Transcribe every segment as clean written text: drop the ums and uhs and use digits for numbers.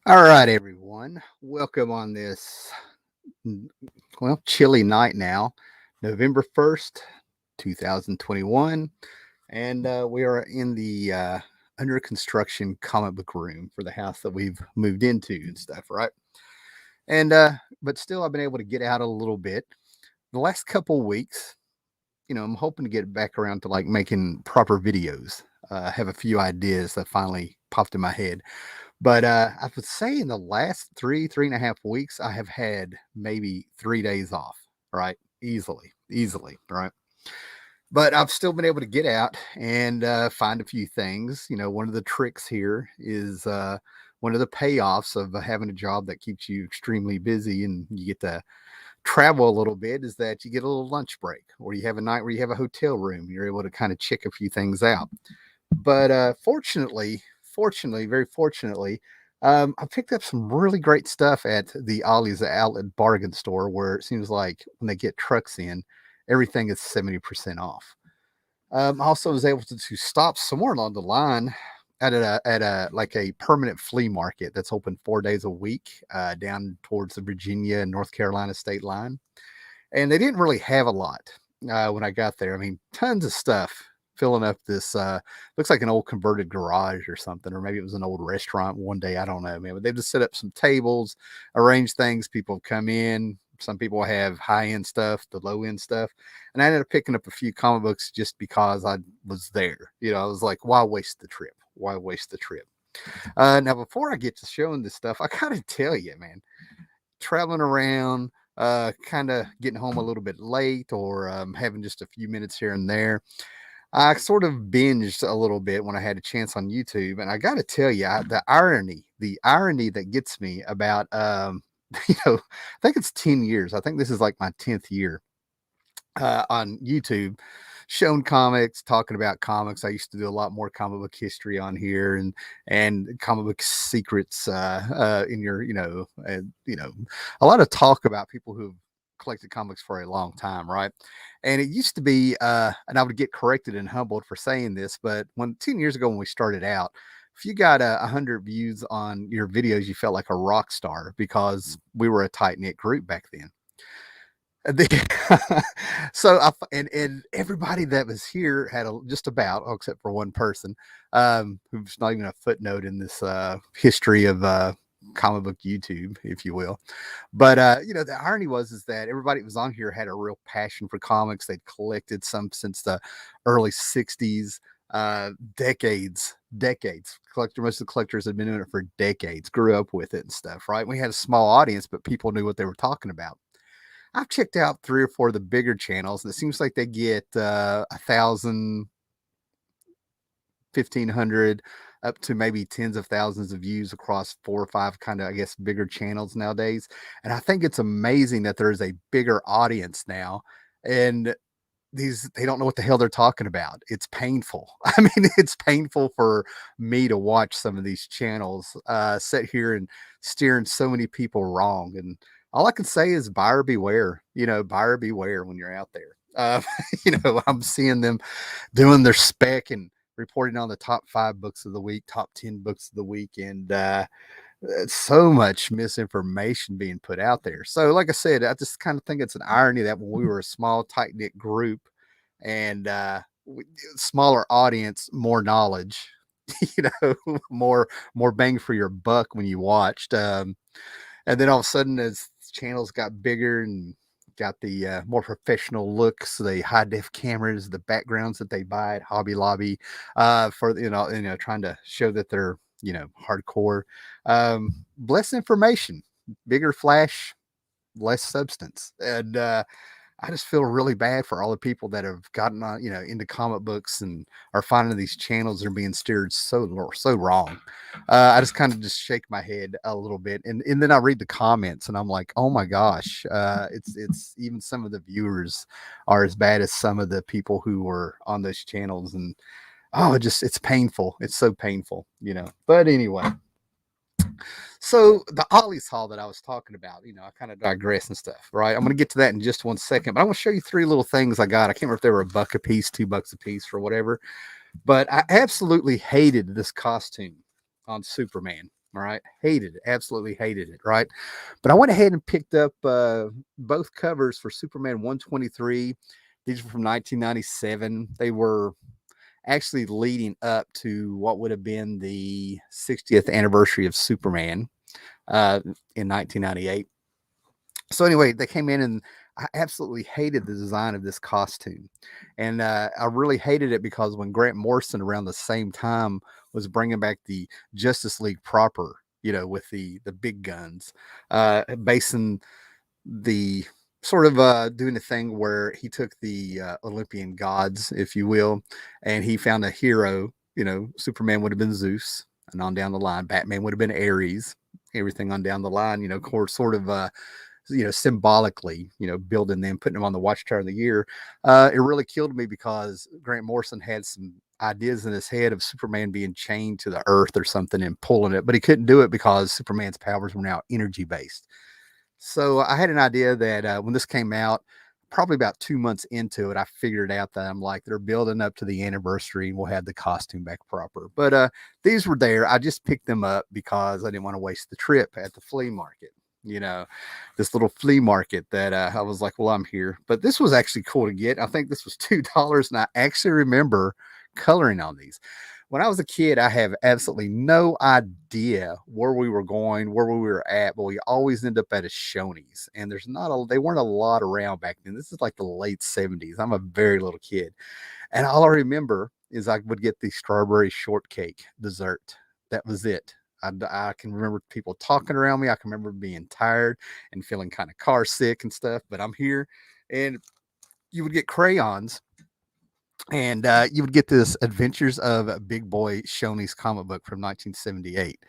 All right, everyone. Welcome on this, chilly night now, November 1st, 2021. And we are in the under construction comic book room for the house that we've moved into and stuff, right? And, but still, I've been able to get out a little bit. The last couple weeks, I'm hoping to get back around to like making proper videos. I have a few ideas that finally popped in my head. But I would say in the last 3.5 weeks, I have had maybe 3 days off, right? Easily, right? But I've still been able to get out and find a few things. One of the tricks here is one of the payoffs of having a job that keeps you extremely busy and you get to travel a little bit is that you get a little lunch break, or you have a night where you have a hotel room. You're able to kind of check a few things out. But fortunately, very fortunately, I picked up some really great stuff at the Ollie's Outlet Bargain Store, where it seems like when they get trucks in, everything is 70% off. I also was able to stop somewhere along the line at a like a permanent flea market that's open 4 days a week down towards the Virginia and North Carolina state line, and they didn't really have a lot when I got there. I mean, tons of stuff filling up this looks like an old converted garage or something, or maybe it was an old restaurant one day. I don't know, man. But they've just set up some tables, arranged things. People come in. Some people have high end stuff, the low end stuff, and I ended up picking up a few comic books just because I was there. I was like, why waste the trip? Why waste the trip? Now, before I get to showing this stuff, I gotta tell you, man, traveling around, kind of getting home a little bit late, or having just a few minutes here and there. I sort of binged a little bit when I had a chance on YouTube, and I got to tell you, the irony that gets me about, I think it's 10 years. I think this is like my 10th year on YouTube, showing comics, talking about comics. I used to do a lot more comic book history on here and comic book secrets in your, a lot of talk about people who've collected comics for a long time, right? And it used to be, and I would get corrected and humbled for saying this, but 10 years ago when we started out, if you got 100 views on your videos, you felt like a rock star because we were a tight knit group back then. So and everybody that was here had just about, except for one person, who's not even a footnote in this history of comic book YouTube, if you will. But the irony was that everybody that was on here had a real passion for comics. They'd collected some since the early '60s, decades. Most of the collectors had been doing it for decades, grew up with it and stuff. Right? We had a small audience, but people knew what they were talking about. I've checked out 3 or 4 of the bigger channels, and it seems like they get 1,000, 1,500, up to maybe tens of thousands of views across 4 or 5 kind of, I guess, bigger channels nowadays. And I think it's amazing that there is a bigger audience now, and they don't know what the hell they're talking about. It's painful. I mean, it's painful for me to watch some of these channels sit here and steering so many people wrong. And all I can say is buyer beware. Buyer beware when you're out there. I'm seeing them doing their spec and reporting on the top 5 books of the week, top 10 books of the week, and so much misinformation being put out there. So, like I said, I just kind of think it's an irony that when we were a small, tight knit group and smaller audience, more knowledge, more bang for your buck when you watched. And then all of a sudden, as channels got bigger and got the more professional looks, the high def cameras, the backgrounds that they buy at Hobby Lobby, for trying to show that they're hardcore. Less information, bigger flash, less substance, and I just feel really bad for all the people that have gotten on, into comic books and are finding these channels that are being steered so wrong. I just kind of just shake my head a little bit, and then I read the comments, and I'm like, oh my gosh, it's even some of the viewers are as bad as some of the people who were on those channels, and it's painful. It's so painful. But anyway. So the Ollie's haul that I was talking about, I kind of digress and stuff, right? I'm going to get to that in just 1 second, but I want to show you 3 little things I got. I can't remember if they were $1 a piece, $2 a piece, or whatever, but I absolutely hated this costume. on Superman. All right, hated it, absolutely hated it. Right, but I went ahead and picked up both covers for Superman 123. These were from 1997. They were actually leading up to what would have been the 60th anniversary of Superman in 1998. So anyway, they came in and I absolutely hated the design of this costume, and I really hated it because when Grant Morrison around the same time was bringing back the Justice League proper, with the big guns, basing the sort of doing the thing where he took the Olympian gods, if you will, and he found a hero. Superman would have been Zeus, and on down the line, Batman would have been Ares. Everything on down the line, sort of symbolically, building them, putting them on the Watchtower of the Year. It really killed me because Grant Morrison had some ideas in his head of Superman being chained to the earth or something and pulling it, but he couldn't do it because Superman's powers were now energy based. So I had an idea that when this came out, probably about 2 months into it, I figured out that I'm like, they're building up to the anniversary and we'll have the costume back proper. But these were there. I just picked them up because I didn't want to waste the trip at the flea market. This little flea market that I was like, well, I'm here. But this was actually cool to get. I think this was $2. And I actually remember coloring on these. When I was a kid, I have absolutely no idea where we were going, where we were at, but we always end up at a Shoney's. And they weren't a lot around back then. This is like the late 70s. I'm a very little kid. And all I remember is I would get the strawberry shortcake dessert. That was it. I can remember people talking around me. I can remember being tired and feeling kind of car sick and stuff, but I'm here. And you would get crayons, and you would get this Adventures of Big Boy Shoney's comic book from 1978.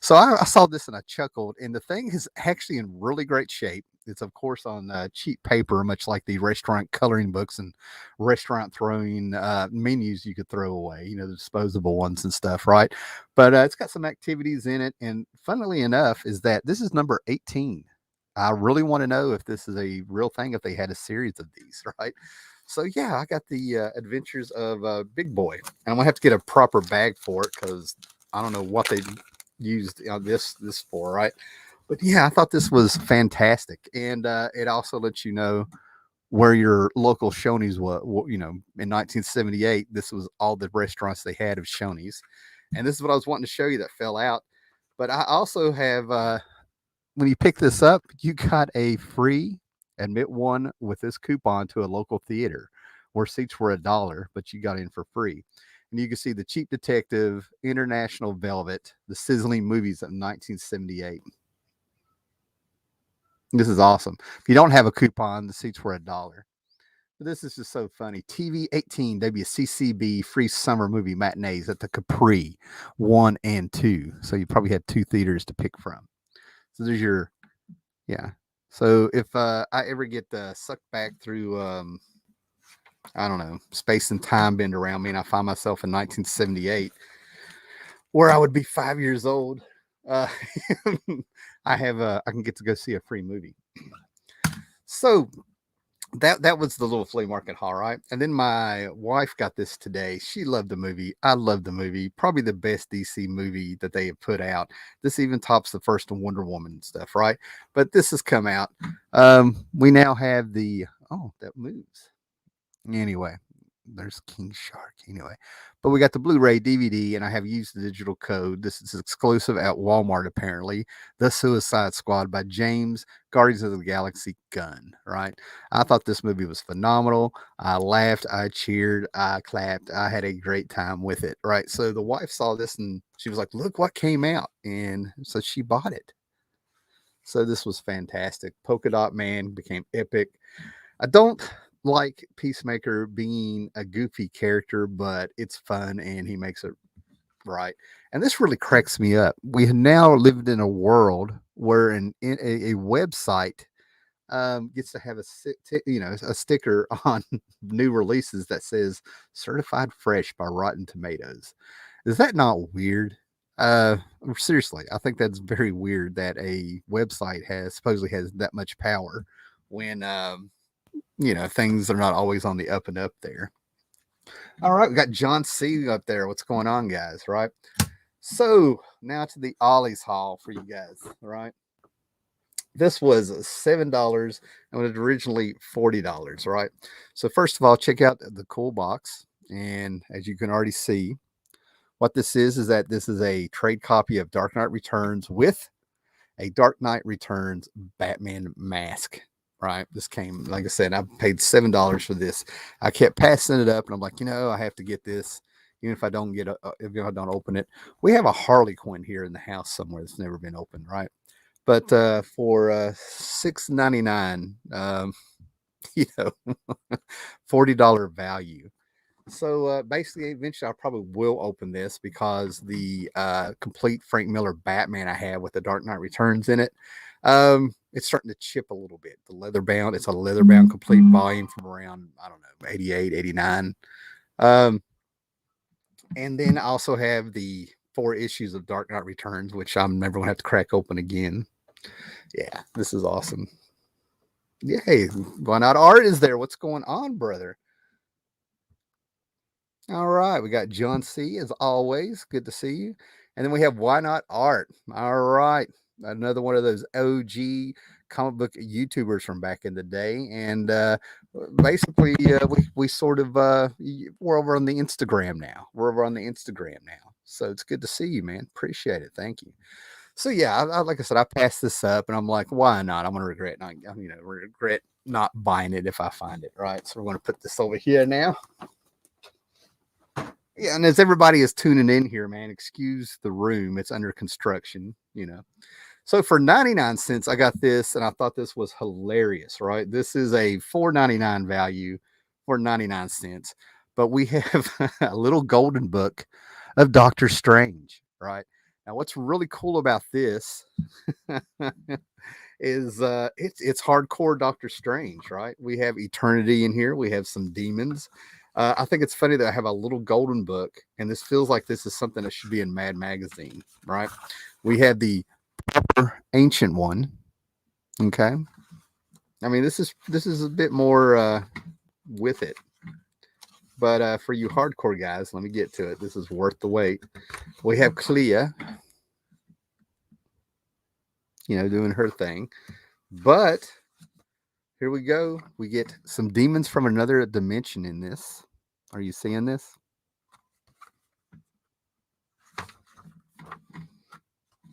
So I saw this and I chuckled, and the thing is actually in really great shape. It's of course on cheap paper, much like the restaurant coloring books and restaurant throwing menus you could throw away, the disposable ones and stuff, right? But it's got some activities in it, and funnily enough, is that this is number 18. I really want to know if this is a real thing, if they had a series of these, right? So yeah, I got the Adventures of Big Boy, and I'm gonna have to get a proper bag for it because I don't know what they used this for, right? But yeah, I thought this was fantastic, and it also lets you know where your local Shoney's was. In 1978, this was all the restaurants they had of Shoney's, and this is what I was wanting to show you that fell out. But I also have when you pick this up, you got a free admit one with this coupon to a local theater where seats were $1, but you got in for free. And you can see the Cheap Detective, International Velvet, the Sizzling Movies of 1978. This is awesome. If you don't have a coupon, the seats were $1. But this is just so funny. TV 18 WCCB free summer movie matinees at the Capri 1 and 2. So you probably had 2 theaters to pick from. So there's your, yeah. So if I ever get sucked back through, I don't know, space and time bend around me, and I find myself in 1978, where I would be 5 years old, uh, I can get to go see a free movie. So that was the little flea market haul, right? And then my wife got this today. She loved the movie. I love the movie. Probably the best DC movie that they have put out. This even tops the first Wonder Woman and stuff, right? But this has come out. We now have that moves. Anyway, there's King Shark. Anyway, but we got the Blu-ray DVD, and I have used the digital code. This is exclusive at Walmart, apparently. The Suicide Squad by James, Guardians of the Galaxy Gunn, right? I thought this movie was phenomenal. I laughed, I cheered, I clapped. I had a great time with it, right? So the wife saw this and she was like, look what came out. And so she bought it. So this was fantastic. Polka Dot Man became epic. I don't like Peacemaker being a goofy character, but it's fun and he makes it right. And this really cracks me up. We have now lived in a world where a website gets to have a sticker on new releases that says certified fresh by Rotten Tomatoes. Is that not weird? Seriously, I think that's very weird that a website supposedly has that much power when things are not always on the up and up there. All right, we got John C up there. What's going on, guys? Right. So now to the Ollie's haul for you guys. All right. This was $7 and was originally $40. Right. So first of all, check out the cool box. And as you can already see, what this is that this is a trade copy of Dark Knight Returns with a Dark Knight Returns Batman mask. Right. This came, like I said, I paid $7 for this. I kept passing it up and I'm like, I have to get this. Even if I don't get if I don't open it. We have a Harley Quinn here in the house somewhere that's never been opened, right? But for $6.99, $40 value. So basically, eventually, I probably will open this because the complete Frank Miller Batman I have with the Dark Knight Returns in it, it's starting to chip a little bit. The leather bound, it's a leather bound complete volume from around, I don't know, 88, 89. And then I also have the 4 issues of Dark Knight Returns, which I'm never going to have to crack open again. Yeah, this is awesome. Yay. Why not? Art is there. What's going on, brother? All right. We got John C. as always. Good to see you. And then we have Why Not Art. All right. Another one of those OG comic book YouTubers from back in the day. And basically, we sort of, we're over on the Instagram now. So it's good to see you, man. Appreciate it. Thank you. So yeah, like I said, I passed this up, and I'm like, why not? I'm gonna regret not buying it if I find it, right? So we're gonna put this over here now. Yeah, and as everybody is tuning in here, man, excuse the room; it's under construction, So for 99 cents, I got this, and I thought this was hilarious, right? This is a $4.99 value for 99 cents, but we have a little golden book of Doctor Strange, right? Now, what's really cool about this is it's hardcore Doctor Strange, right? We have Eternity in here. We have some demons. I think it's funny that I have a little golden book, and this feels like this is something that should be in Mad Magazine, right? We have the ancient one. Okay. I mean, this is a bit more with it. But for you hardcore guys, let me get to it. This is worth the wait. We have Clea, doing her thing. But here we go. We get some demons from another dimension in this. Are you seeing this?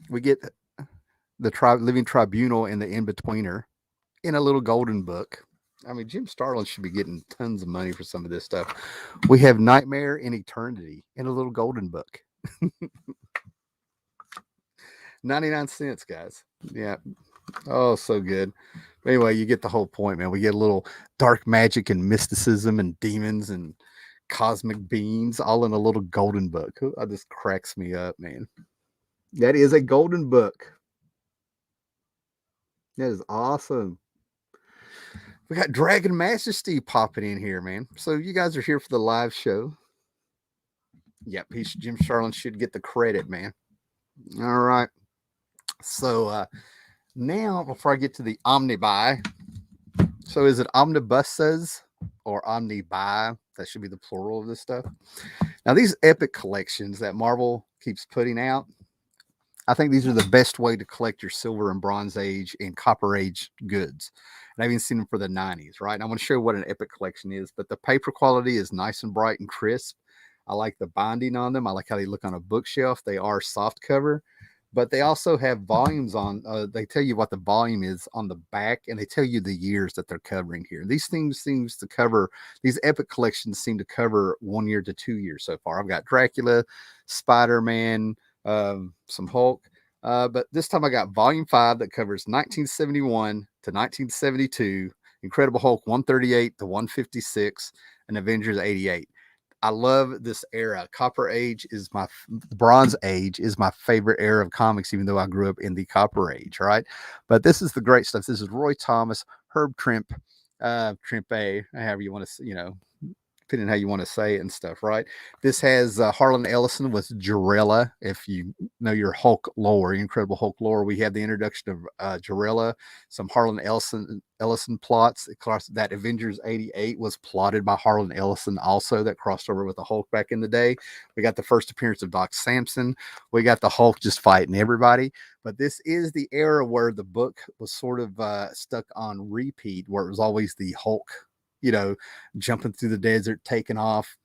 We get the living tribunal and the in-betweener in a little golden book. I mean, Jim Starlin should be getting tons of money for some of this stuff. We have Nightmare in Eternity in a little golden book. 99 cents, guys. Yeah. Oh, so good. Anyway, you get the whole point, man. We get a little dark magic and mysticism and demons and cosmic beings all in a little golden book. That just cracks me up, man. That is a golden book. That is awesome. We got Dragon Majesty popping in here, man. So you guys are here for the live show. Yep, Jim Starlin should get the credit, man. All right. So now, before I get to the Omnibuy, so is it omnibuses or omnibuy? That should be the plural of this stuff. Now, these epic collections that Marvel keeps putting out, I think these are the best way to collect your Silver and Bronze Age and Copper Age goods. And I've even seen them for the 90s, right? And I want to show you what an epic collection is, but the paper quality is nice and bright and crisp. I like the binding on them. I like how they look on a bookshelf. They are soft cover, but they also have volumes on. They tell you what the volume is on the back, and they tell you the years that they're covering here. These things seems to cover, these epic collections seem to cover 1 year to 2 years so far. I've got Dracula, Spider-Man, some Hulk, but this time I got volume 5 that covers 1971 to 1972, Incredible Hulk 138 to 156, and Avengers 88. I love this era. Bronze Age is my favorite era of comics, even though I grew up in the Copper Age, right? But this is the great stuff. This is Roy Thomas, Herb Trimpe, however you want to, depending how you want to say it and stuff, right? This has Harlan Ellison with Jarella. If you know your Hulk lore, your Incredible Hulk lore, we have the introduction of Jarella, some Harlan Ellison plots. Of course, that Avengers 88 was plotted by Harlan Ellison also, that crossed over with the Hulk back in the day. We got the first appearance of Doc Samson. We got the Hulk just fighting everybody. But this is the era where the book was sort of stuck on repeat, where it was always the Hulk, jumping through the desert, taking off,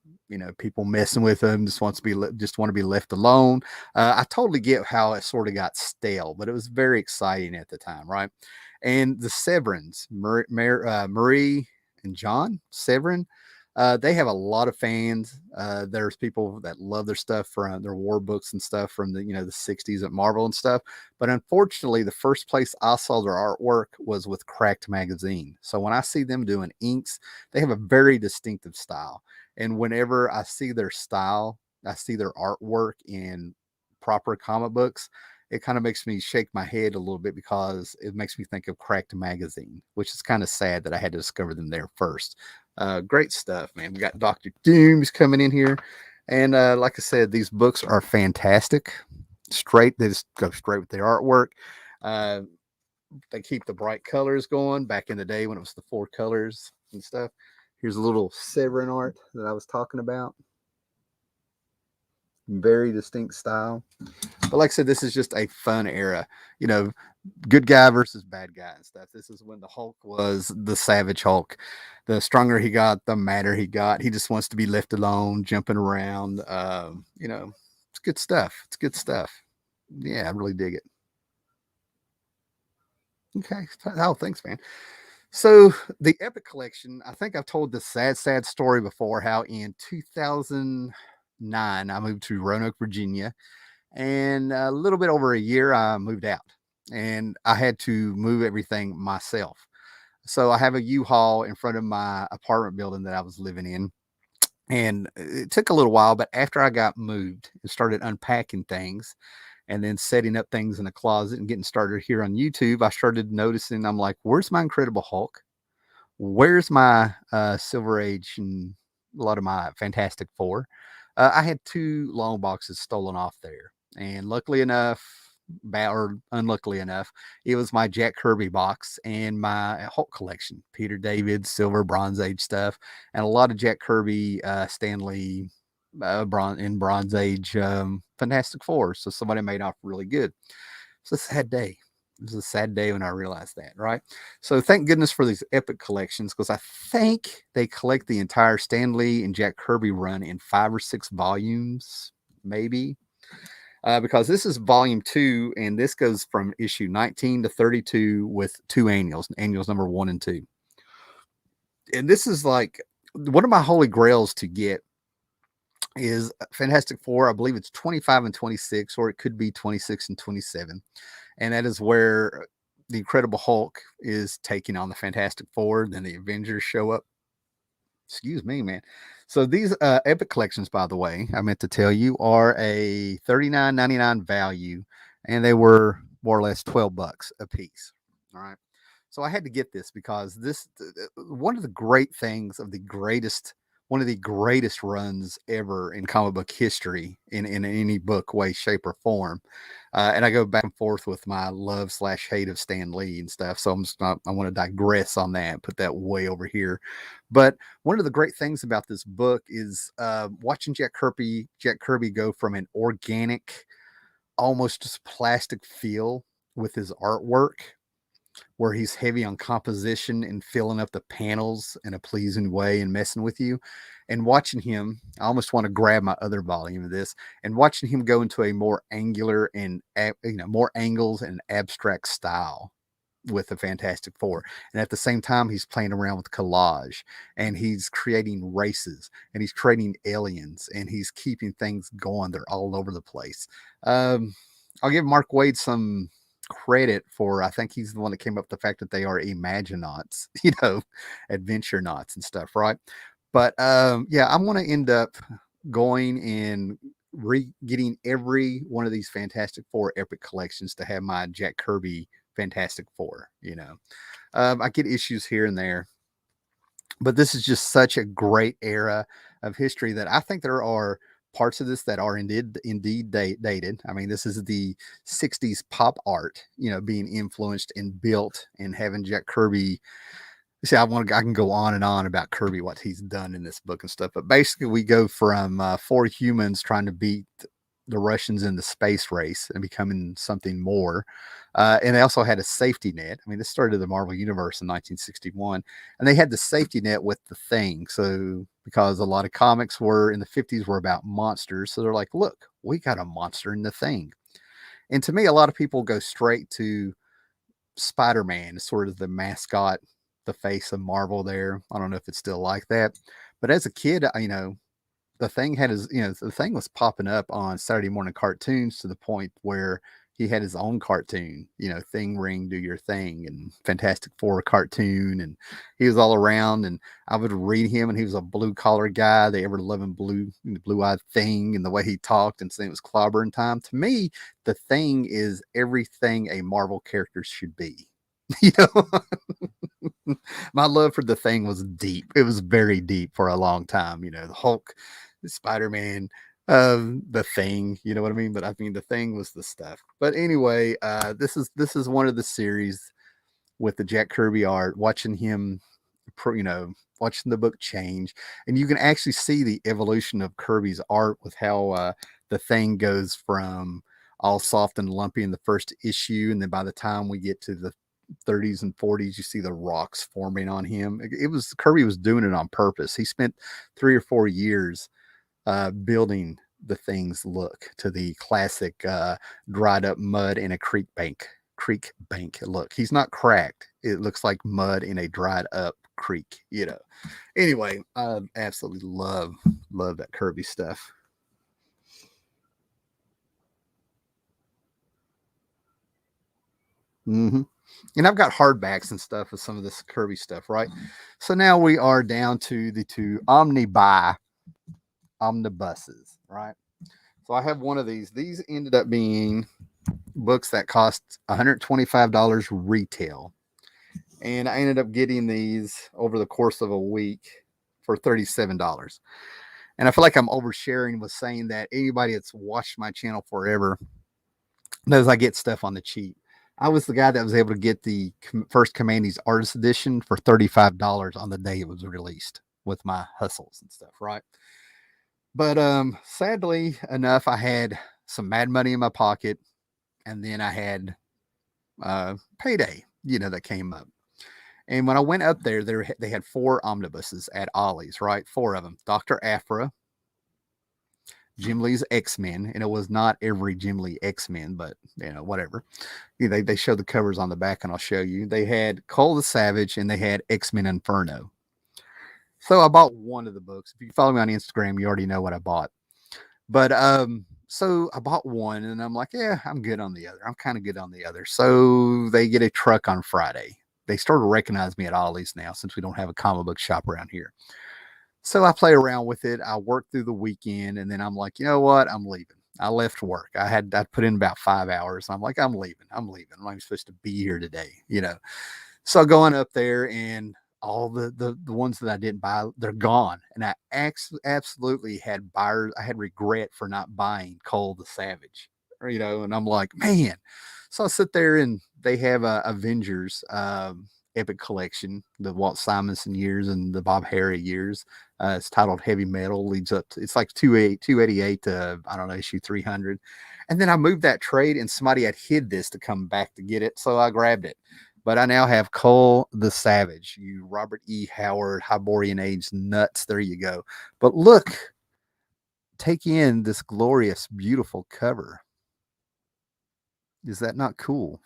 people messing with him, just want to be left alone. I totally get how it sort of got stale, but it was very exciting at the time, right? And the Severins, Marie and John Severin, they have a lot of fans. There's people that love their stuff from their war books and stuff from the 60s at Marvel and stuff. But unfortunately, the first place I saw their artwork was with Cracked Magazine. So when I see them doing inks, they have a very distinctive style. And whenever I see their style, I see their artwork in proper comic books, it kind of makes me shake my head a little bit, because it makes me think of Cracked Magazine, which is kind of sad that I had to discover them there first. Great stuff, man. We got Dr. Doom's coming in here. And like I said, these books are fantastic. They just go straight with their artwork. They keep the bright colors going back in the day when it was the 4 colors and stuff. Here's a little Severin art that I was talking about. Very distinct style. But like I said, this is just a fun era. Good guy versus bad guy and stuff. This is when the Hulk was the savage Hulk. The stronger he got, the madder he got. He just wants to be left alone, jumping around. It's good stuff. It's good stuff. Yeah, I really dig it. Okay. Oh, thanks, man. So the Epic Collection, I think I've told this sad story before, how in 2009, I moved to Roanoke, Virginia. And a little bit over a year, I moved out, and I had to move everything myself. So I have a U-Haul in front of my apartment building that I was living in. And it took a little while, but after I got moved and started unpacking things and then setting up things in the closet and getting started here on YouTube, I started noticing, I'm like, where's my Incredible Hulk? Where's my Silver Age and a lot of my Fantastic Four? I had 2 long boxes stolen off there. And luckily enough, or unluckily enough, it was my Jack Kirby box and my Hulk collection, Peter David, Silver, Bronze Age stuff, and a lot of Jack Kirby, Stanley, Bronze Age Fantastic Four. So somebody made off really good. It's a sad day. It was a sad day when I realized that, right? So thank goodness for these Epic collections, because I think they collect the entire Stan Lee and Jack Kirby run in 5 or 6 volumes, maybe. Because this is volume 2, and this goes from issue 19 to 32 with 2 annuals number 1 and 2. And this is like one of my holy grails to get is Fantastic Four. I believe it's 25 and 26, or it could be 26 and 27. And that is where the Incredible Hulk is taking on the Fantastic Four. Then the Avengers show up. Excuse me, man. So these Epic collections, by the way, I meant to tell you, are a $39.99 value, and they were more or less $12 a piece. All right. So I had to get this because this one of the great things of one of the greatest runs ever in comic book history in any book, way, shape, or form. And I go back and forth with my love / hate of Stan Lee and stuff. So I want to digress on that, put that way over here. But one of the great things about this book is watching Jack Kirby go from an organic, almost just plastic feel with his artwork, where he's heavy on composition and filling up the panels in a pleasing way and messing with you. And watching him, I almost want to grab my other volume of this, and watching him go into a more angular and more angles and abstract style with the Fantastic Four. And at the same time, he's playing around with collage, and he's creating races, and he's creating aliens, and he's keeping things going. They're all over the place. I'll give Mark Waid some credit for, I think he's the one that came up with the fact that they are Imaginauts, adventure knots and stuff, right? But yeah, I'm going to end up going and getting every one of these Fantastic Four Epic collections to have my Jack Kirby Fantastic Four. I get issues here and there, But this is just such a great era of history that I think there are parts of this that are indeed dated. I mean, this is the 60s pop art, being influenced and built, and having Jack Kirby. See, I can go on and on about Kirby, what he's done in this book and stuff, but basically we go from four humans trying to beat the Russians in the space race and becoming something more. And they also had a safety net. I mean, this started the Marvel Universe in 1961, and they had the safety net with the Thing. So, because a lot of comics were in the 50s were about monsters, so they're like, look, we got a monster in the Thing. And to me, a lot of people go straight to Spider-Man, sort of the mascot, the face of Marvel there. I don't know if it's still like that. But as a kid, the Thing had his, the Thing was popping up on Saturday morning cartoons to the point where he had his own cartoon, Thing Ring, Do Your Thing, and Fantastic Four cartoon. And he was all around, and I would read him, and he was a blue collar guy. They ever loving blue eyed Thing, and the way he talked, and saying it was clobbering time. To me, the Thing is everything a Marvel character should be. you know, my love for the Thing was deep. It was very deep for a long time. The Hulk, Spider-Man, the Thing, you know what I mean? But I mean, the Thing was the stuff. But anyway, this is one of the series with the Jack Kirby art, watching him, watching the book change, and you can actually see the evolution of Kirby's art with how the Thing goes from all soft and lumpy in the first issue, and then by the time we get to the 30s and 40s, you see the rocks forming on him. It was Kirby was doing it on purpose. He spent 3 or 4 years building the Thing's look to the classic dried up mud in a creek bank look. He's not cracked. It looks like mud in a dried up creek. Anyway, I absolutely love that Kirby stuff. hmm And I've got hardbacks and stuff of some of this Kirby stuff, right? So now we are down to the two omnibuses, right? So I have one of these. These ended up being books that cost $125 retail. And I ended up getting these over the course of a week for $37. And I feel like I'm oversharing with saying that anybody that's watched my channel forever knows I get stuff on the cheap. I was the guy that was able to get the first Commandy's Artist Edition for $35 on the day it was released with my hustles and stuff, right? But sadly enough, I had some mad money in my pocket, and then I had payday, that came up. And when I went up there, they had four omnibuses at Ollie's, right? Four of them. Dr. Afra, Jim Lee's X-Men, and it was not every Jim Lee X-Men, but whatever. They show the covers on the back, and I'll show you. They had Cole the Savage, and they had X-Men Inferno. So I bought one of the books. If you follow me on Instagram, you already know what I bought. But so I bought one, and I'm like, yeah, I'm good on the other. I'm kind of good on the other. So they get a truck on Friday. They started to recognize me at Ollie's now, since we don't have a comic book shop around here. So I play around with it. I work through the weekend, and then I'm like, you know what? I'm leaving. I left work. I put in about 5 hours. I'm like, I'm leaving. I'm leaving. I'm not supposed to be here today. So going up there, and all the ones that I didn't buy, they're gone. And I absolutely had buyers. I had regret for not buying Cole the Savage, and I'm like, man. So I sit there, and they have Avengers Epic Collection, the Walt Simonson years and the Bob Harry years. It's titled Heavy Metal, leads up to, it's like 288 to, I don't know, issue 300. And then I moved that trade, and somebody had hid this to come back to get it. So I grabbed it. But I now have Cole the Savage, you Robert E. Howard, Hyborian Age nuts. There you go. But look, take in this glorious, beautiful cover. Is that not cool?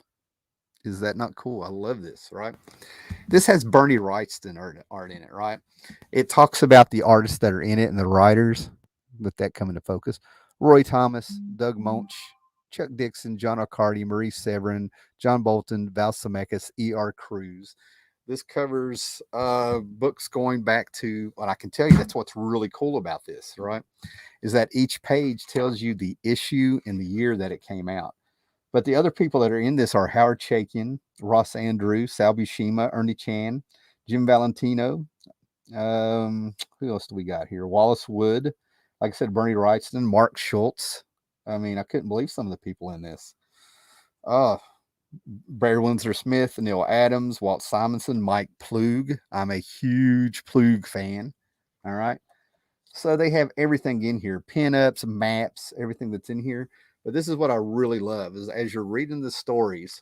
Is that not cool? I love this, right? This has Bernie Wrightston art in it, right? It talks about the artists that are in it and the writers. Let that come into focus. Roy Thomas, Doug Monch, Chuck Dixon, John Arcadi, Maurice Severin, John Bolton, Val Zemeckis, E.R. Cruz. This covers books going back to, well, I can tell you that's what's really cool about this, right? Is that each page tells you the issue and the year that it came out. But the other people that are in this are Howard Chaykin, Ross Andrew, Sal Buscema, Ernie Chan, Jim Valentino, Who else do we got here? Wallace Wood, like I said, Bernie Wrightston, Mark Schultz. I mean, I couldn't believe some of the people in this. Uh, Barry Windsor Smith, Neil Adams, Walt Simonson, Mike Plug. I'm a huge Plug fan. All right. So they have everything in here, pinups, maps, everything that's in here. But this is what I really love is as you're reading the stories,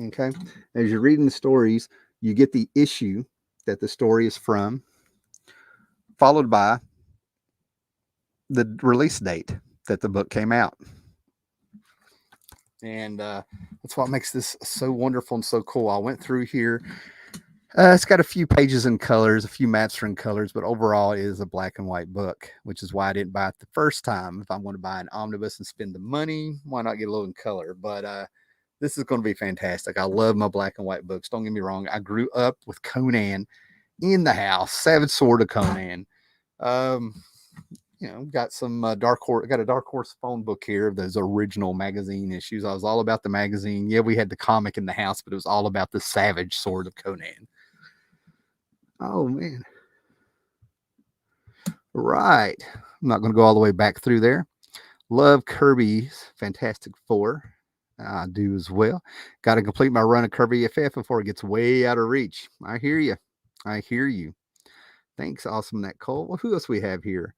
okay, as you're reading the stories, you get the issue that the story is from, followed by the release date that the book came out. And that's what makes this so wonderful and so cool. I went through here. It's got a few pages in colors, a few maps are in colors, but overall it is a black and white book, which is why I didn't buy it the first time. If I'm going to buy an omnibus and spend the money, why not get a little in color? But this is going to be fantastic. I love my black and white books. Don't get me wrong. I grew up with Conan in the house, Savage Sword of Conan. Um, got some Dark Horse. Got a Dark Horse phone book here of those original magazine issues. I was all about the magazine. Yeah, we had the comic in the house, but it was all about the Savage Sword of Conan. Oh man. Right. I'm not going to go all the way back through there. Love Kirby's Fantastic Four. I do as well. Got to complete my run of Kirby FF before it gets way out of reach. I hear you. I hear you. Thanks, awesome that Cole. Well, who else we have here?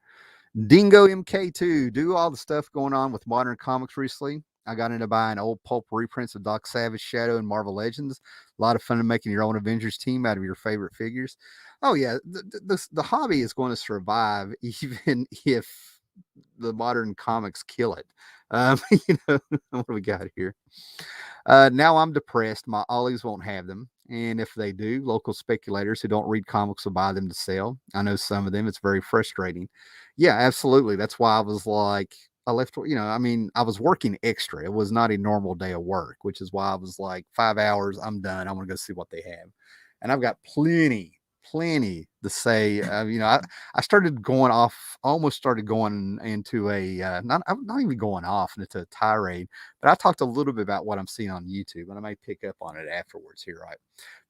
Dingo MK2. Do all the stuff going on with modern comics recently. I got into buying old pulp reprints of Doc Savage, Shadow, and Marvel Legends. A lot of fun in making your own Avengers team out of your favorite figures. Oh yeah, the hobby is going to survive even if the modern comics kill it. What do we got here? Now I'm depressed. My Ollies won't have them. And if they do, local speculators who don't read comics will buy them to sell. I know some of them. It's very frustrating. Yeah, absolutely. That's why I was like, I left, I was working extra. It was not a normal day of work, which is why I was like, 5 hours, I'm done. I want to go see what they have. And I've got plenty to say. I started going off, almost started going into I'm not even going off into a tirade, but I talked a little bit about what I'm seeing on YouTube, and I may pick up on it afterwards here, right?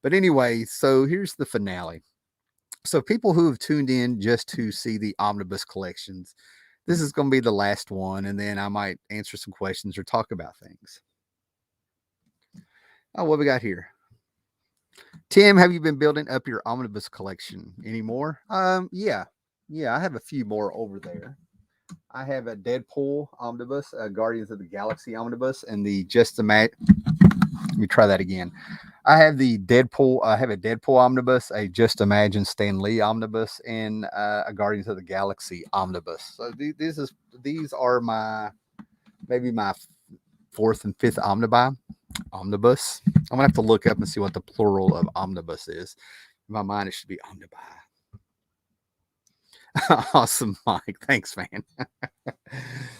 But anyway, so here's the finale. So people who have tuned in just to see the omnibus collections, this is going to be the last one, and then I might answer some questions or talk about things. Oh, what we got here? Tim, have you been building up your omnibus collection anymore? Yeah, I have a few more over there. I have a Deadpool omnibus, a Guardians of the Galaxy omnibus, and the Just Imagine. Let me try that again. I have the Deadpool. I have a Deadpool omnibus, a Just Imagine Stan Lee omnibus, and a Guardians of the Galaxy omnibus. So these are maybe my fourth and fifth omnibus. I'm gonna have to look up and see what the plural of omnibus is. In my mind, it should be omnibus. Awesome, Mike. Thanks, man.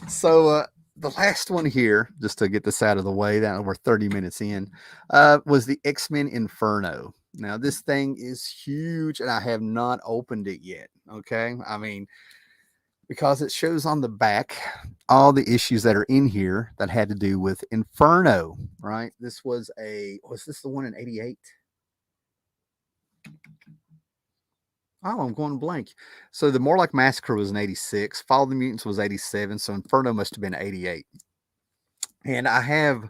So the last one here, just to get this out of the way, that we're 30 minutes in, was the X-Men Inferno. Now, this thing is huge, and I have not opened it yet. Okay, I mean, because it shows on the back all the issues that are in here that had to do with Inferno, right? Was this the one in 88? Oh, I'm going blank. So the More Like Massacre was in 86. Fall of the Mutants was 87. So Inferno must have been 88. And I have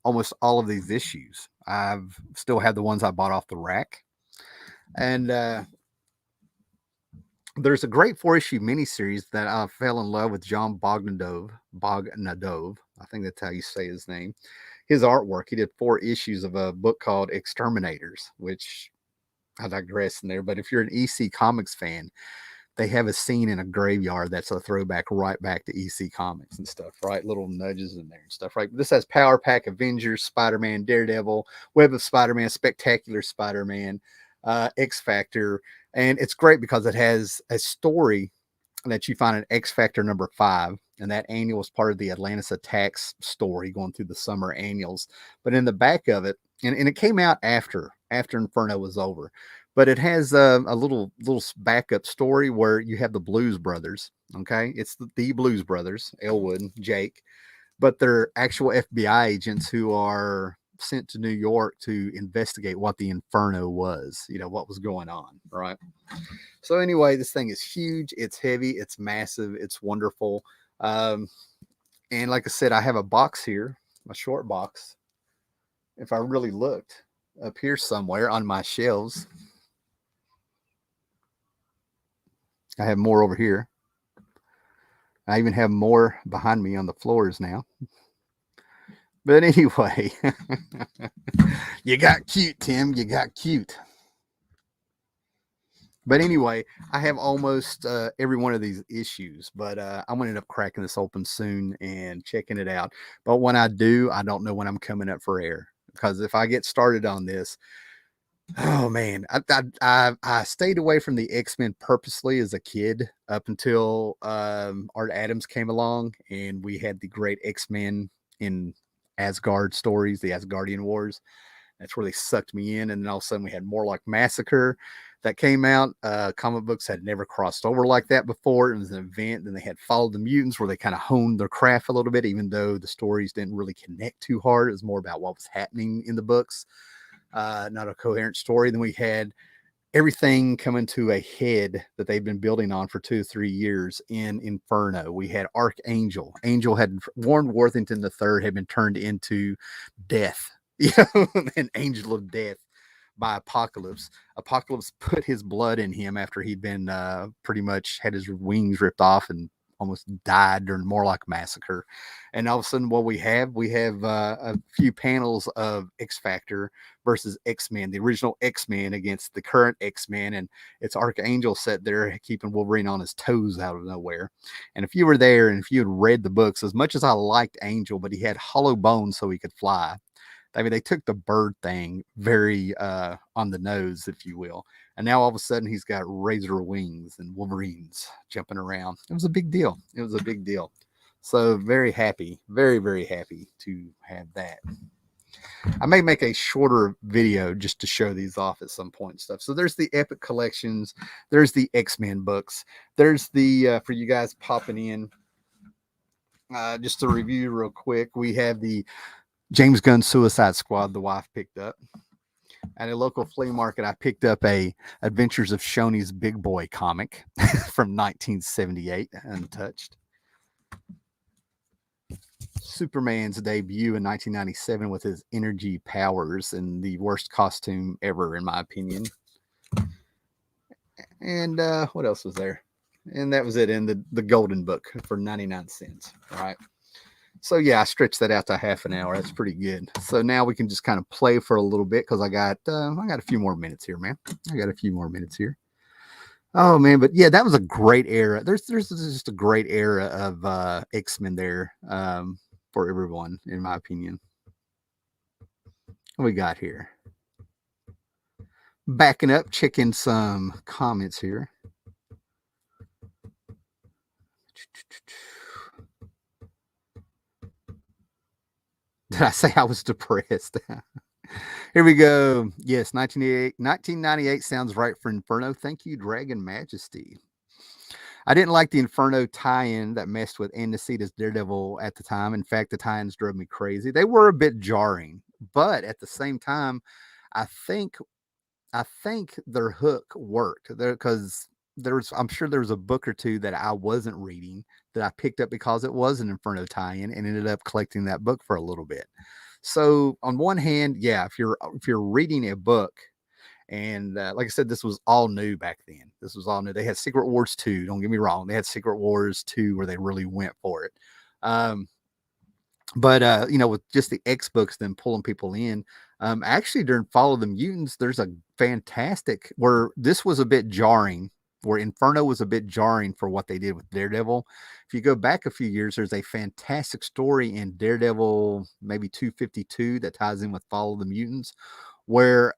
almost all of these issues. I've still have the ones I bought off the rack. And there's a great 4-issue miniseries that I fell in love with John Bogdanove. I think that's how you say his name. His artwork. He did 4 issues of a book called Exterminators, which I digress in there. But if you're an EC Comics fan, they have a scene in a graveyard that's a throwback right back to EC Comics and stuff, right? Little nudges in there and stuff, right? This has Power Pack, Avengers, Spider-Man, Daredevil, Web of Spider-Man, Spectacular Spider-Man, X Factor. And it's great because it has a story that you find in X Factor number 5. And that annual is part of the Atlantis Attacks story going through the summer annuals. But in the back of it, and it came out after Inferno was over, but it has a little backup story where you have the Blues Brothers. Okay, it's the Blues Brothers, Elwood, Jake, but they're actual FBI agents who are sent to New York to investigate what the Inferno was, what was going on, right? So anyway, this thing is huge, it's heavy, it's massive, it's wonderful. And like I said, I have a box here, a short box. If I really looked up here somewhere on my shelves, I have more over here. I even have more behind me on the floors now. But anyway, you got cute, Tim. You got cute. But anyway, I have almost every one of these issues, but I'm going to end up cracking this open soon and checking it out. But when I do, I don't know when I'm coming up for air, because if I get started on this, oh man, I stayed away from the X-Men purposely as a kid up until Art Adams came along, and we had the great X-Men in Asgard stories, the Asgardian Wars. That's where they sucked me in, and then all of a sudden we had more like Massacre that came out. Comic books had never crossed over like that before. It was an event. Then they had Follow the Mutants, where they kind of honed their craft a little bit, even though the stories didn't really connect too hard. It was more about what was happening in the books, not a coherent story. Then we had everything coming to a head that they've been building on for 2 or 3 years in Inferno. We had Archangel. Angel had Warren Worthington III had been turned into death, an angel of death by Apocalypse. Apocalypse put his blood in him after he'd been pretty much had his wings ripped off and almost died during more like Massacre. And all of a sudden, what we have a few panels of X Factor versus X-Men, the original X-Men against the current X-Men, and it's Archangel sat there keeping Wolverine on his toes out of nowhere. And if you were there and if you had read the books, as much as I liked Angel, but he had hollow bones so he could fly. I mean, they took the bird thing very on the nose, if you will. And now all of a sudden he's got razor wings and Wolverines jumping around. It was a big deal. It was a big deal. So very happy, very, very happy to have that. I may make a shorter video just to show these off at some point and stuff. So there's the Epic Collections. There's the X-Men books. There's the, for you guys popping in, just to review real quick, we have the James Gunn Suicide Squad the wife picked up. At a local flea market, I picked up a Adventures of Shoney's Big Boy comic from 1978, untouched. Superman's debut in 1997 with his energy powers and the worst costume ever, in my opinion. And what else was there? And that was it in the Golden Book for 99 cents, right? So yeah, I stretched that out to half an hour. That's pretty good. So now we can just kind of play for a little bit, because I got a few more minutes here, man. I got a few more minutes here. Oh man, but yeah, that was a great era. There's just a great era of X-Men there for everyone, in my opinion. What we got here? Backing up, checking some comments here. Did I say I was depressed? Here we go. Yes, 1998 sounds right for Inferno. Thank you, Dragon Majesty. I didn't like the Inferno tie-in that messed with Anacita's Daredevil at the time. In fact, the tie-ins drove me crazy. They were a bit jarring, but at the same time, I think their hook worked there, because I'm sure there was a book or two that I wasn't reading that I picked up because it was an Inferno tie-in, and ended up collecting that book for a little bit. So on one hand, yeah, if you're reading a book, and like I said, this was all new back then. This was all new. They had Secret Wars 2. Don't get me wrong. They had Secret Wars 2 where they really went for it. But with just the X books, then pulling people in. Actually, during Follow the Mutants, there's a fantastic where this was a bit jarring, where Inferno was a bit jarring for what they did with Daredevil. If you go back a few years, there's a fantastic story in Daredevil, maybe 252, that ties in with Follow the Mutants, where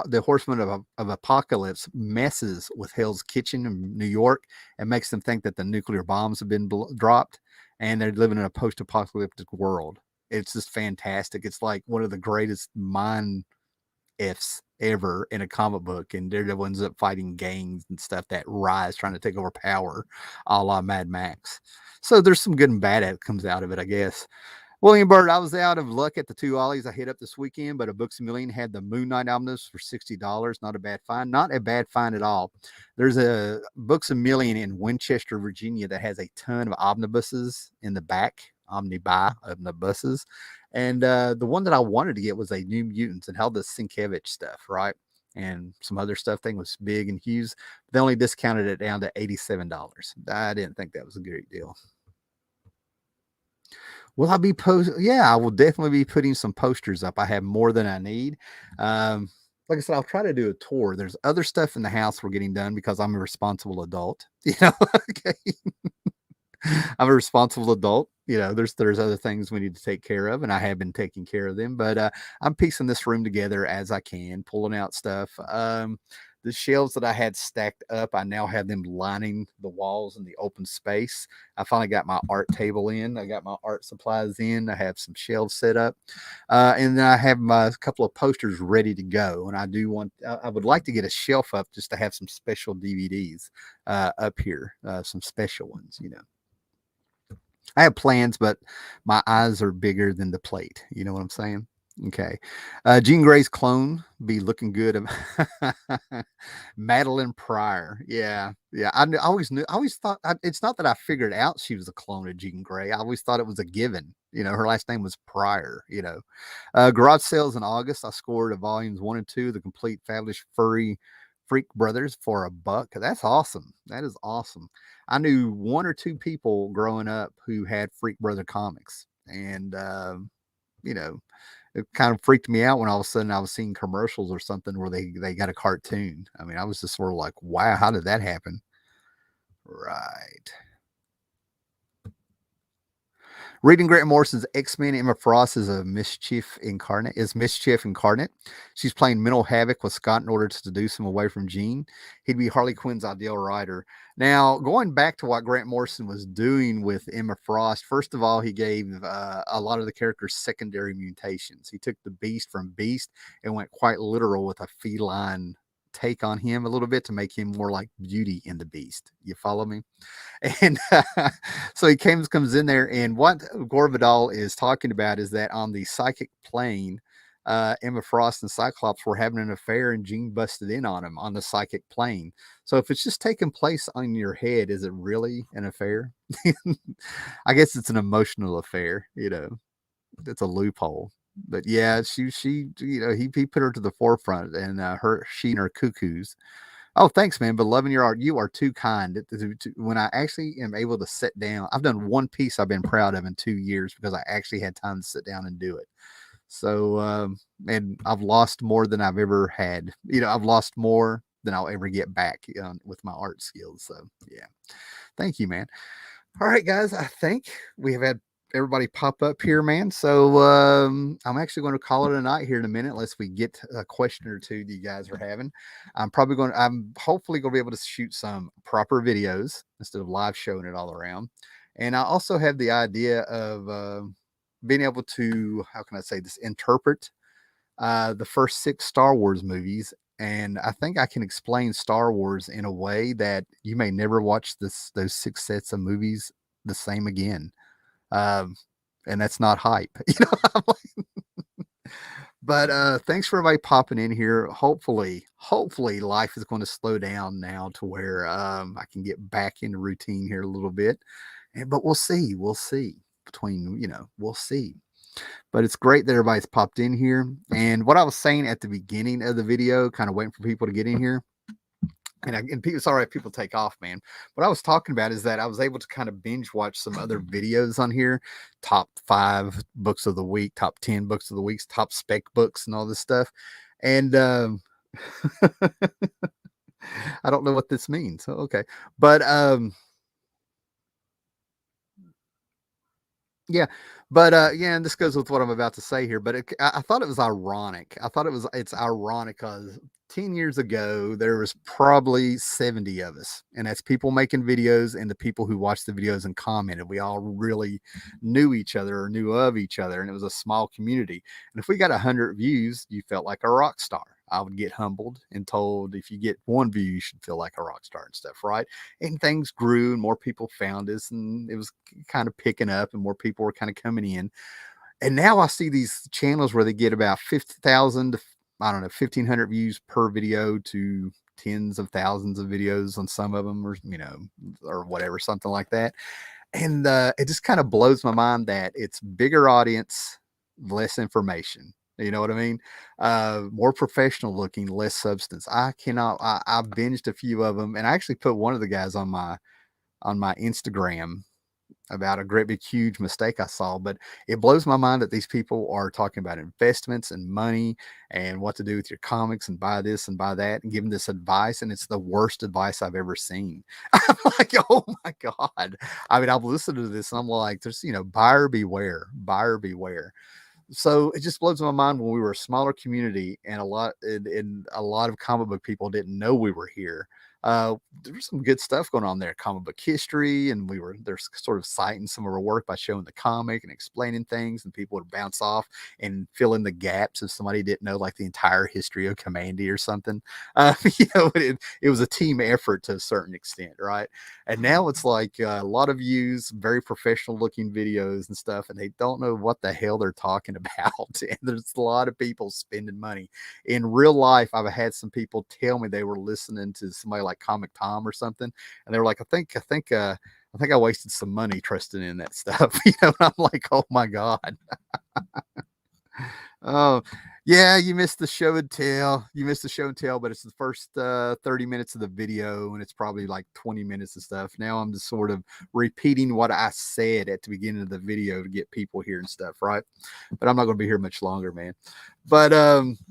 the Horseman of Apocalypse messes with Hell's Kitchen in New York and makes them think that the nuclear bombs have been dropped, and they're living in a post-apocalyptic world. It's just fantastic. It's like one of the greatest mind ifs ever in a comic book, and Daredevil ends up fighting gangs and stuff that rise, trying to take over power, a la Mad Max. So there's some good and bad that comes out of it, I guess. William Bird, I was out of luck at the two ollies I hit up this weekend, but a Books a Million had the Moon Knight Omnibus for $60. Not a bad find. Not a bad find at all. There's a Books a Million in Winchester, Virginia that has a ton of omnibuses in the back, omnibuses. And the one that I wanted to get was a New Mutants and held the Sienkiewicz stuff, right? And some other stuff. Thing was big and huge. They only discounted it down to $87. I didn't think that was a great deal. Will I be Yeah, I will definitely be putting some posters up. I have more than I need. Like I said, I'll try to do a tour. There's other stuff in the house we're getting done because I'm a responsible adult. Okay. I'm a responsible adult. There's other things we need to take care of, and I have been taking care of them. But I'm piecing this room together as I can, pulling out stuff. The shelves that I had stacked up, I now have them lining the walls in the open space. I finally got my art table in. I got my art supplies in. I have some shelves set up, and then I have my couple of posters ready to go. And I would like to get a shelf up just to have some special DVDs up here, some special ones. I have plans, but my eyes are bigger than the plate. You know what I'm saying? Okay. Jean Grey's clone be looking good. Madeline Pryor. Yeah. Yeah. I always knew, I always thought, it's not that I figured out she was a clone of Jean Grey. I always thought it was a given. Her last name was Pryor. Garage sales in August. I scored volumes 1 and 2, the complete Fabulous Furry Freak Brothers for $1. That's awesome. That is awesome. I knew 1 or 2 people growing up who had Freak Brother comics. And, it kind of freaked me out when all of a sudden I was seeing commercials or something where they got a cartoon. I mean, I was just sort of like, wow, how did that happen? Right. Reading Grant Morrison's X-Men, Emma Frost is Mischief incarnate. She's playing mental havoc with Scott in order to seduce him away from Jean. He'd be Harley Quinn's ideal writer. Now, going back to what Grant Morrison was doing with Emma Frost, first of all, he gave a lot of the characters secondary mutations. He took the Beast from Beast and went quite literal with a feline take on him a little bit to make him more like Beauty in the Beast. You follow me? And so he comes in there, and what Gore Vidal is talking about is that on the psychic plane, Emma Frost and Cyclops were having an affair, and Jean busted in on him on the psychic plane. So if it's just taking place on your head, is it really an affair? I guess it's an emotional affair. It's a loophole. But yeah, she he put her to the forefront, and she and her cuckoos. Oh, thanks, man. But loving your art, you are too kind. When I actually am able to sit down, I've done one piece I've been proud of in 2 years because I actually had time to sit down and do it. So, and I've lost more than I've ever had. I've lost more than I'll ever get back with my art skills. So, yeah. Thank you, man. All right, guys. I think we have had everybody pop up here, man. So I'm actually going to call it a night here in a minute, unless we get a question or two that you guys are having. I'm hopefully going to be able to shoot some proper videos instead of live showing it all around. And I also have the idea of being able to, how can I say this, interpret the first 6 Star Wars movies. And I think I can explain Star Wars in a way that you may never watch those 6 sets of movies the same again. And that's not hype. But thanks for everybody popping in here. Hopefully life is going to slow down now to where I can get back into routine here a little bit. But we'll see. We'll see. We'll see. But it's great that everybody's popped in here. And what I was saying at the beginning of the video, kind of waiting for people to get in here. And people, sorry if people take off, man. What I was talking about is that I was able to kind of binge watch some other videos on here, top 5 books of the week, top 10 books of the week, top spec books, and all this stuff. And I don't know what this means. Okay, but yeah, but yeah, and this goes with what I'm about to say here. But I thought it was ironic. It's ironic because 10 years ago there was probably 70 of us, and that's people making videos and the people who watched the videos and commented. We all really knew each other or knew of each other, and it was a small community. And if we got 100 views, you felt like a rock star. I would get humbled and told if you get 1 view, you should feel like a rock star and stuff, right? And things grew and more people found us, and it was kind of picking up and more people were kind of coming in. And now I see these channels where they get about 50,000 to, I don't know, 1,500 views per video to tens of thousands of videos on some of them, or, or whatever, something like that. And it just kind of blows my mind that it's bigger audience, less information. You know what I mean? More professional looking, less substance. I binged a few of them, and I actually put one of the guys on my Instagram about a great big huge mistake I saw. But it blows my mind that these people are talking about investments and money and what to do with your comics and buy this and buy that and giving this advice, and it's the worst advice I've ever seen. I'm like, oh my God. I mean, I've listened to this and I'm like, there's, buyer beware, buyer beware. So it just blows my mind when we were a smaller community and a lot of comic book people didn't know we were here. There was some good stuff going on there, comic book history, and they're sort of citing some of our work by showing the comic and explaining things, and people would bounce off and fill in the gaps if somebody didn't know like the entire history of Commandy or something. It was a team effort to a certain extent, right? And now it's like a lot of views, very professional looking videos and stuff, and they don't know what the hell they're talking about. And there's a lot of people spending money. In real life, I've had some people tell me they were listening to somebody like Comic Tom or something, and they were like, I think I wasted some money trusting in that stuff. I'm like, oh my God. Oh, yeah, you missed the show and tell. You missed the show and tell, but it's the first 30 minutes of the video, and it's probably like 20 minutes of stuff. Now I'm just sort of repeating what I said at the beginning of the video to get people here and stuff, right? But I'm not going to be here much longer, man. But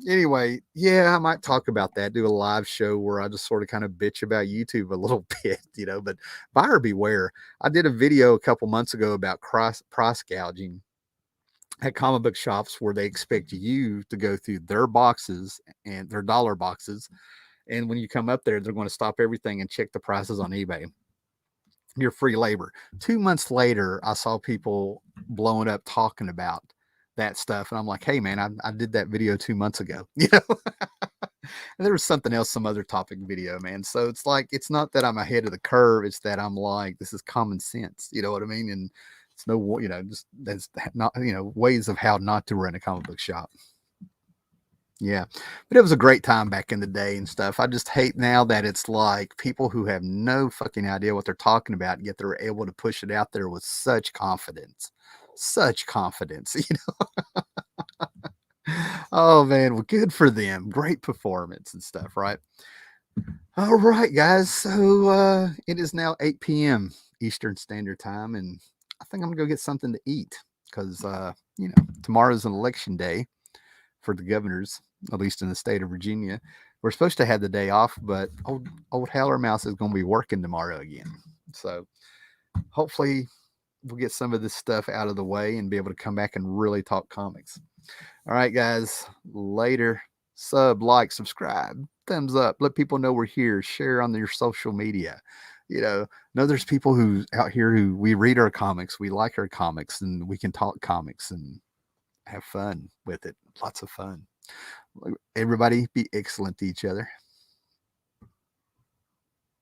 anyway, yeah, I might talk about that, do a live show where I just sort of kind of bitch about YouTube a little bit, but buyer beware. I did a video a couple months ago about price gouging at comic book shops where they expect you to go through their boxes and their dollar boxes. And when you come up there, they're going to stop everything and check the prices on eBay. Your free labor. 2 months later, I saw people blowing up talking about that stuff. And I'm like, hey, man, I did that video 2 months ago. And there was something else, some other topic video, man. So it's like, it's not that I'm ahead of the curve. It's that I'm like, this is common sense. You know what I mean? And it's no, just that's not, ways of how not to run a comic book shop. Yeah. But it was a great time back in the day and stuff. I just hate now that it's like people who have no fucking idea what they're talking about, yet they're able to push it out there with such confidence. Such confidence, Oh man, well, good for them. Great performance and stuff, right? All right, guys. So it is now 8 p.m. Eastern Standard Time, and I think I'm gonna go get something to eat because tomorrow's an election day for the governors, at least in the state of Virginia. We're supposed to have the day off, but old Howler Mouse is gonna be working tomorrow again. So hopefully we'll get some of this stuff out of the way and be able to come back and really talk comics. All right, guys. Later. Sub, like, subscribe, thumbs up. Let people know we're here. Share on your social media. Know there's people who out here who we read our comics, we like our comics, and we can talk comics and have fun with it. Lots of fun. Everybody be excellent to each other.